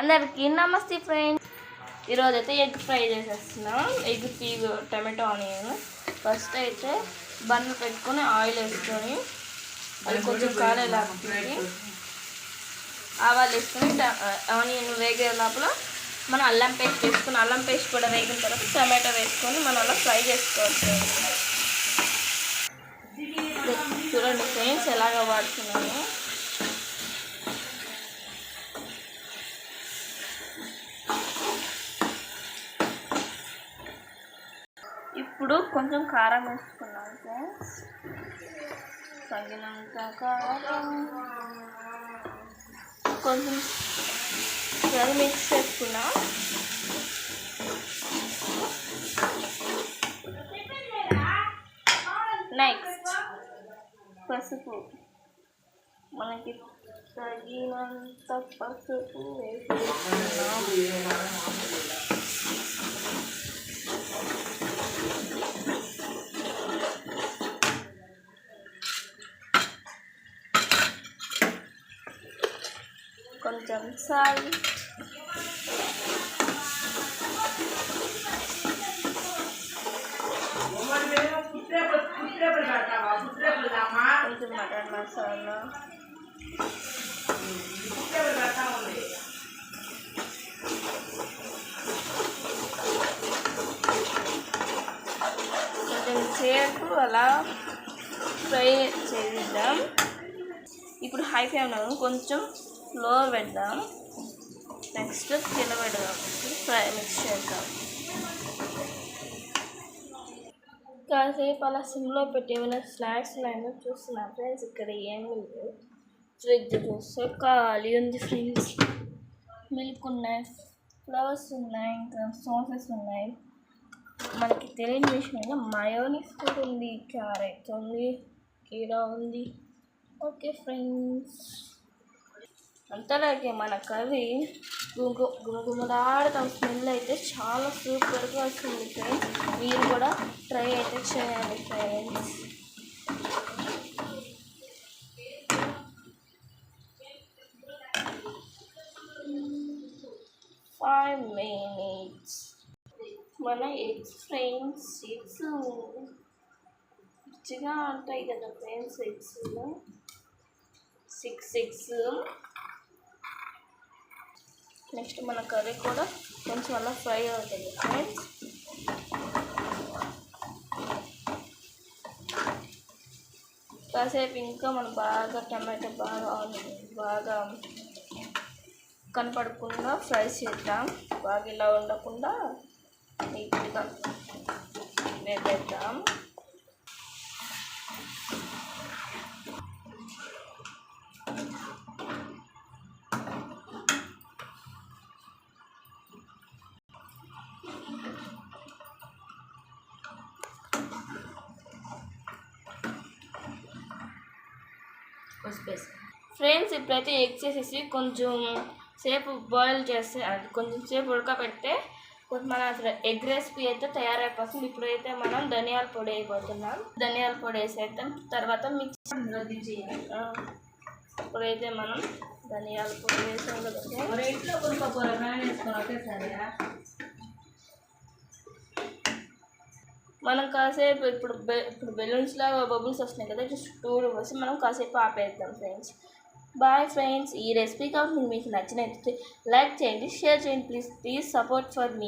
అందరికీ నమస్తే ఫ్రెండ్స్. ఈరోజు అయితే ఎగ్ ఫ్రై చేసేస్తున్నాం. ఎగ్ పీగ్ టమాటో ఆనియన్. ఫస్ట్ అయితే బన్ను పెట్టుకొని ఆయిల్ వేసుకొని అది కొంచెం కాలేలా ఆవాలు వేసుకొని ఆనియన్ వేగే లోపల మనం అల్లం పేస్ట్ వేసుకొని అల్లం పేస్ట్ కూడా వేగిన తర్వాత టమాటో వేసుకొని మనం అలా ఫ్రై చేసుకోవచ్చు. చూడండి ఫ్రెండ్స్ ఎలాగ వాడుతున్నాను. ఇప్పుడు కొంచెం కారం వేసుకున్నాను ఫ్రెండ్స్. తగినంత కారం, కొంచెం మిక్స్ చేసుకున్నా. నెక్స్ట్ పసుపు, మనకి తగినంత పసుపు వేసుకున్నాం. కొంచెం సాల్ట్, కొంచెం మటన్ మసాలా, కొంచెం సేపు అలా ఫ్రై చేద్దాం. ఇప్పుడు హై ఫ్లేమ్లో కొంచెం స్లో పెడదాం. నెక్స్ట్ తినబెడదాం, ఫ్రై మిక్స్ చేద్దాం. కాసేపు అలా సిమ్లో పెట్టి ఏమైనా స్నాక్స్ ఉన్నాయో చూస్తున్నాను ఫ్రెండ్స్. ఇక్కడ ఏమి లేదు, ఫ్రిడ్జ్ చూస్తే ఖాళీ ఉంది ఫ్రెండ్స్. మిల్క్ ఉన్నాయి, ఫ్లవర్స్ ఉన్నాయి, ఇంకా సాసెస్ ఉన్నాయి. మనకి తెలియని విషయం మయోనీస్ కూడా ఉంది, క్యారెట్ ఉంది, కీరా ఉంది. ఓకే ఫ్రెండ్స్, అంతలాగే మన కర్రీ గుమగుమలాడటం స్మెల్ అయితే చాలా సూపర్గా వస్తుంది ఫ్రెండ్స్. మీరు కూడా ట్రై అయితే చేయాలి ఫ్రెండ్స్. ఫైవ్ మినిట్స్ మన ఎగ్స్ ఫ్రెండ్స్. ఎగ్స్ రుచిగా ఉంటాయి కదా ఫ్రెండ్స్. Six eggs. నెక్స్ట్ మన కర్రీ కూడా కొంచెం అలా ఫ్రై అవుతుంది ఫ్రెండ్స్. కాసేపు ఇంకా మనం బాగా టమాటో బాగా కనపడకుండా ఫ్రై చేద్దాం. బాగా ఇలా ఉండకుండా నీట్గా వేద్దాం. ఫ్రెండ్స్ ఇప్పుడైతే ఎగ్స్ వేసేసి కొంచెం సేపు బాయిల్ చేస్తే కొంచెం సేపు ఉడకబెడితే కొంచెం మన ఎగ్ రెసిపీ అయితే తయారైపోతుంది. ఇప్పుడైతే మనం ధనియాల పొడి వేయబోతున్నాం. ధనియాల పొడి వేసేద్దాం, తర్వాత మిక్స్. ఇప్పుడైతే మనం ధనియాల పొడి వేసాం కదా, మనం కాసేపు ఇప్పుడు బెలూన్స్ లాగా బబుల్స్ వస్తున్నాయి కదా, జస్ట్ 2 వచ్చి మనం కాసేపు ఆపేద్దాం ఫ్రెండ్స్. Bye friends. ఈ రెసిపీ కాబట్టి మీకు నచ్చినట్లయితే లైక్ చేయండి, షేర్ చేయండి. Please support for me.